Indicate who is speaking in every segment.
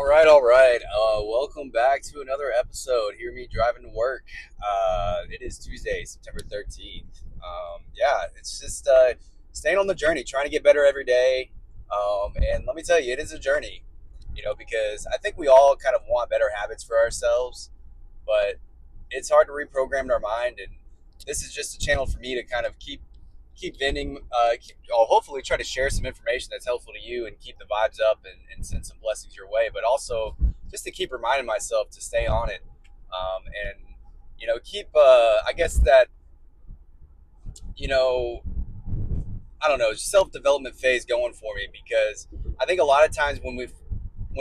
Speaker 1: All right. Welcome back to another episode. Hear me driving to work. It is Tuesday, September 13th. Yeah, it's just staying on the journey, trying to get better every day. And let me tell you, it is a journey, because I think we all kind of want better habits for ourselves, but it's hard to reprogram our mind. And this is just a channel for me to kind of keep venting. I'll hopefully try to share some information that's helpful to you and keep the vibes up and send some blessings your way. But also just to keep reminding myself to stay on it, and keep. I guess that you know I don't know, self development phase going for me, because I think a lot of times when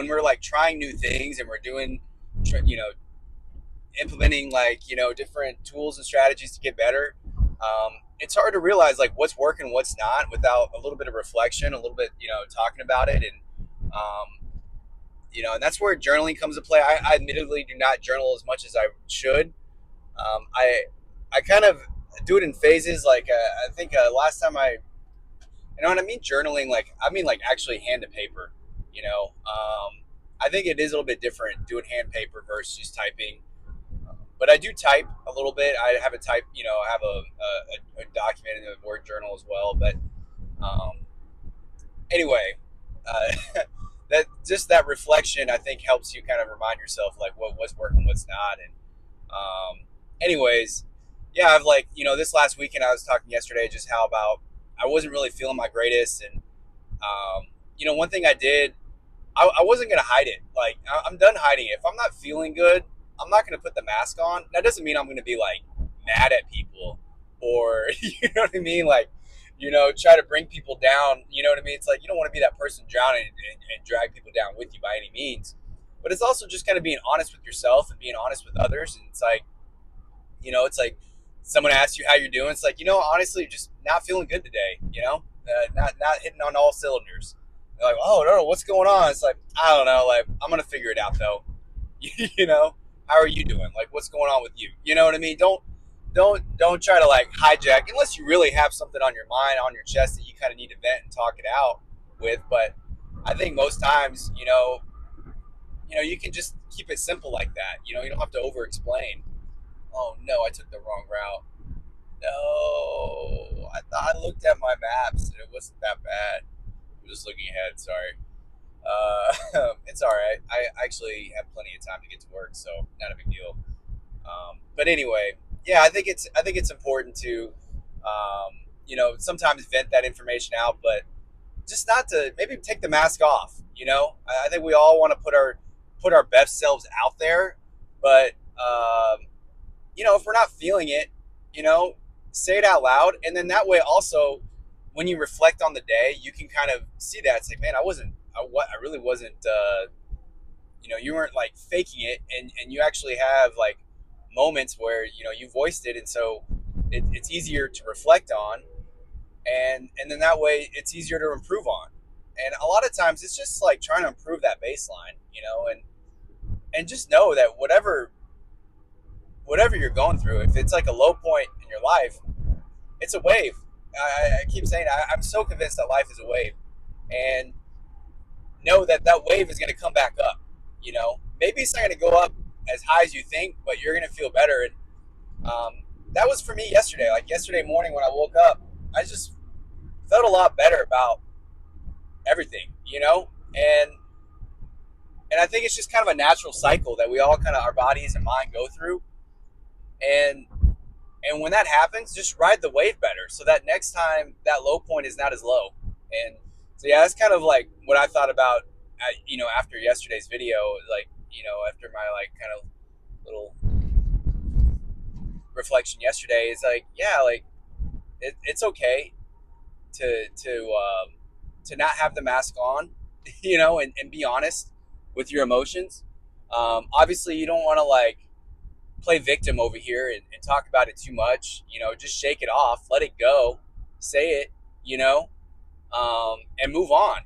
Speaker 1: we're like trying new things and we're doing, implementing like different tools and strategies to get better, it's hard to realize like what's working, what's not, without a little bit of reflection, a little bit talking about it. And and that's where journaling comes into play. I admittedly do not journal as much as I should. I kind of do it in phases. Like I think last time when I mean journaling, like I mean like actually hand to paper. I think it is a little bit different doing hand paper versus just typing. But I do type a little bit. I have a type, I have a document in a Word journal as well. But um, anyway, that just that reflection, I think, helps you kind of remind yourself like what's working, what's not. And anyways, yeah, I've like this last weekend I was talking yesterday just how about I wasn't really feeling my greatest. And one thing I did, I wasn't gonna hide it. Like I'm done hiding it. If I'm not feeling good, I'm not gonna put the mask on. That doesn't mean I'm gonna be like mad at people, or you know what I mean, like try to bring people down. You know what I mean? It's like you don't want to be that person drowning and drag people down with you by any means. But it's also just kind of being honest with yourself and being honest with others. And it's like someone asks you how you're doing. It's like honestly, just not feeling good today. Not hitting on all cylinders. They're like, oh no, what's going on? It's like I don't know. Like I'm gonna figure it out though. How are you doing? Like what's going on with you? You know what I mean? Don't try to like hijack unless you really have something on your mind, on your chest that you kind of need to vent and talk it out with. But I think most times, you can just keep it simple like that. You don't have to over explain. Oh no, I took the wrong route. No, I thought I looked at my maps and it wasn't that bad. I'm just looking ahead. Sorry. It's all right. I actually have plenty of time to get to work, so not a big deal. But anyway, yeah, I think it's important to, sometimes vent that information out, but just not to maybe take the mask off. I think we all want to put our best selves out there, but if we're not feeling it, you know, say it out loud, and then that way also, when you reflect on the day, you can kind of see that. It's like, man, I really wasn't. You weren't like faking it, and you actually have like moments where you voiced it, and so it's easier to reflect on, and then that way it's easier to improve on. And a lot of times it's just like trying to improve that baseline, and just know that whatever you're going through, if it's like a low point in your life, it's a wave. I keep saying I'm so convinced that life is a wave, and know that that wave is going to come back up. Maybe it's not going to go up as high as you think, but you're going to feel better. And that was for me yesterday. Like yesterday morning when I woke up, I just felt a lot better about everything, and I think it's just kind of a natural cycle that we all kind of our bodies and mind go through. And when that happens, just ride the wave better, so that next time that low point is not as low. And so yeah, that's kind of like what I thought about, after yesterday's video, like after my like kind of little reflection yesterday, is like, yeah, like it's okay to not have the mask on, and be honest with your emotions. Obviously, you don't want to like play victim over here and talk about it too much. Just shake it off, let it go, say it, and move on.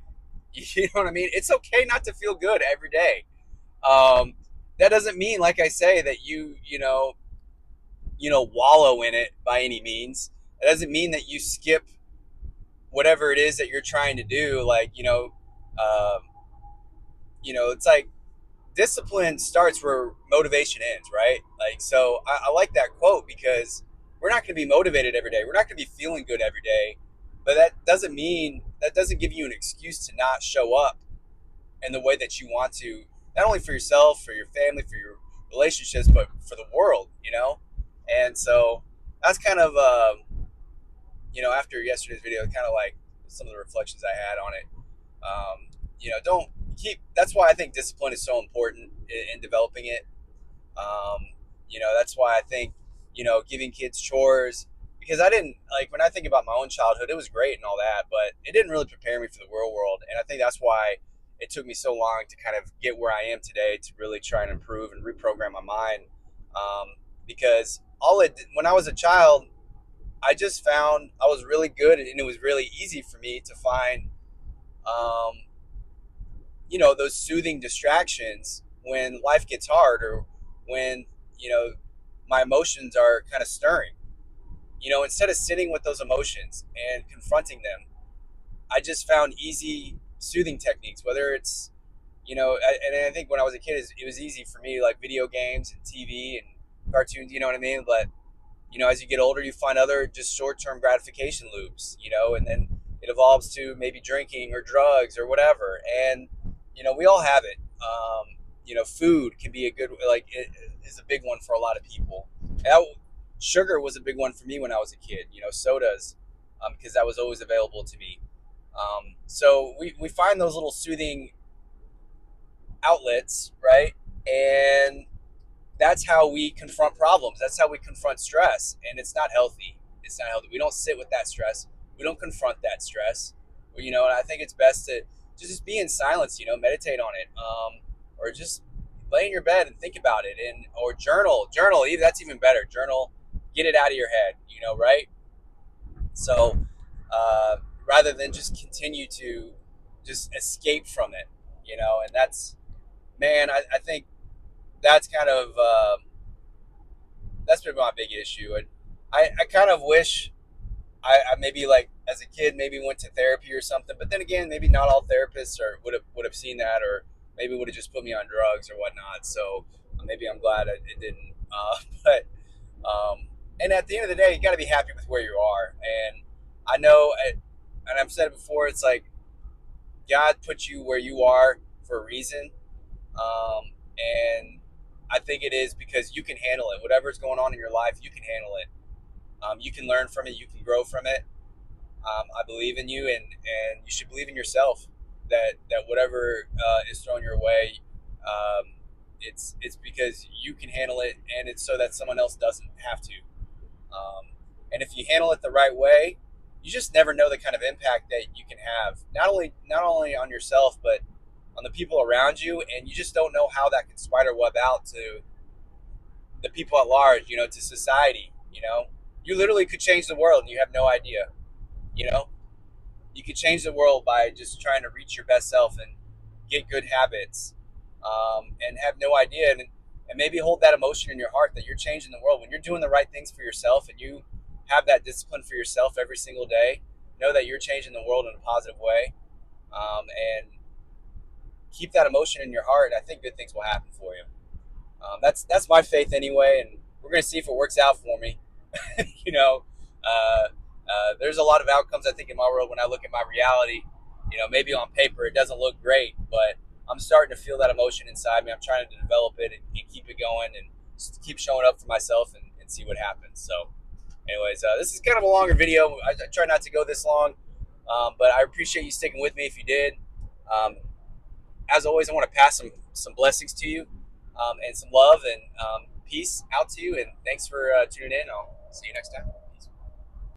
Speaker 1: You know what I mean? It's okay not to feel good every day. Um, that doesn't mean, like I say, that wallow in it by any means. It doesn't mean that you skip whatever it is that you're trying to do. Like, it's like discipline starts where motivation ends, right? Like, so I like that quote because we're not going to be motivated every day. We're not going to be feeling good every day, but that doesn't give you an excuse to not show up in the way that you want to, not only for yourself, for your family, for your relationships, but for the world, you know? And so that's kind of, after yesterday's video, kind of like some of the reflections I had on it. Don't that's why I think discipline is so important in developing it. That's why I think, giving kids chores, because I didn't like, when I think about my own childhood, it was great and all that, but it didn't really prepare me for the real world. And I think that's why it took me so long to kind of get where I am today, to really try and improve and reprogram my mind. Because when I was a child, I just found I was really good, and it was really easy for me to find, um, those soothing distractions when life gets hard, or when, you know, my emotions are kind of stirring. Instead of sitting with those emotions and confronting them, I just found easy soothing techniques, whether it's, and I think when I was a kid, it was easy for me, like video games and TV and cartoons, you know what I mean? But, as you get older, you find other just short term gratification loops, and then it evolves to maybe drinking or drugs or whatever. And, we all have it. Food can be a good, like, it is a big one for a lot of people. Sugar was a big one for me when I was a kid, sodas, because that was always available to me. So we find those little soothing outlets, right? And that's how we confront problems. That's how we confront stress. And it's not healthy. It's not healthy. We don't sit with that stress. We don't confront that stress. And I think it's best to just be in silence, meditate on it. Or just lay in your bed and think about it, or journal. That's even better. Journal, get it out of your head, right? So, rather than just continue to just escape from it, and man, I think that's kind of, that's been my big issue. And I kind of wish I maybe, like, as a kid, maybe went to therapy or something, but then again, maybe not all therapists would have seen that, or maybe would have just put me on drugs or whatnot. So maybe I'm glad it didn't. But and at the end of the day, you got to be happy with where you are. And I know, and I've said it before, it's like God put you where you are for a reason. And I think it is because you can handle it. Whatever's going on in your life, you can handle it. You can learn from it. You can grow from it. I believe in you, and you should believe in yourself. That whatever is thrown your way, it's because you can handle it, and it's so that someone else doesn't have to. And if you handle it the right way, you just never know the kind of impact that you can have, not only on yourself, but on the people around you. And you just don't know how that can spider web out to the people at large, to society. You literally could change the world, and you have no idea. you know you could change the world by just trying to reach your best self and get good habits, and have no idea, and maybe hold that emotion in your heart that you're changing the world when you're doing the right things for yourself, and you have that discipline for yourself every single day. Know that you're changing the world in a positive way, and keep that emotion in your heart. I think good things will happen for you. That's my faith anyway, and we're gonna see if it works out for me. you know, uh, there's a lot of outcomes I think in my world when I look at my reality. Maybe on paper it doesn't look great, but I'm starting to feel that emotion inside me. I'm trying to develop it and keep it going, and just keep showing up for myself, and see what happens. So, anyways, this is kind of a longer video. I try not to go this long, but I appreciate you sticking with me if you did. Um, as always, I want to pass some blessings to you, and some love and peace out to you. And thanks for tuning in. I'll see you next time.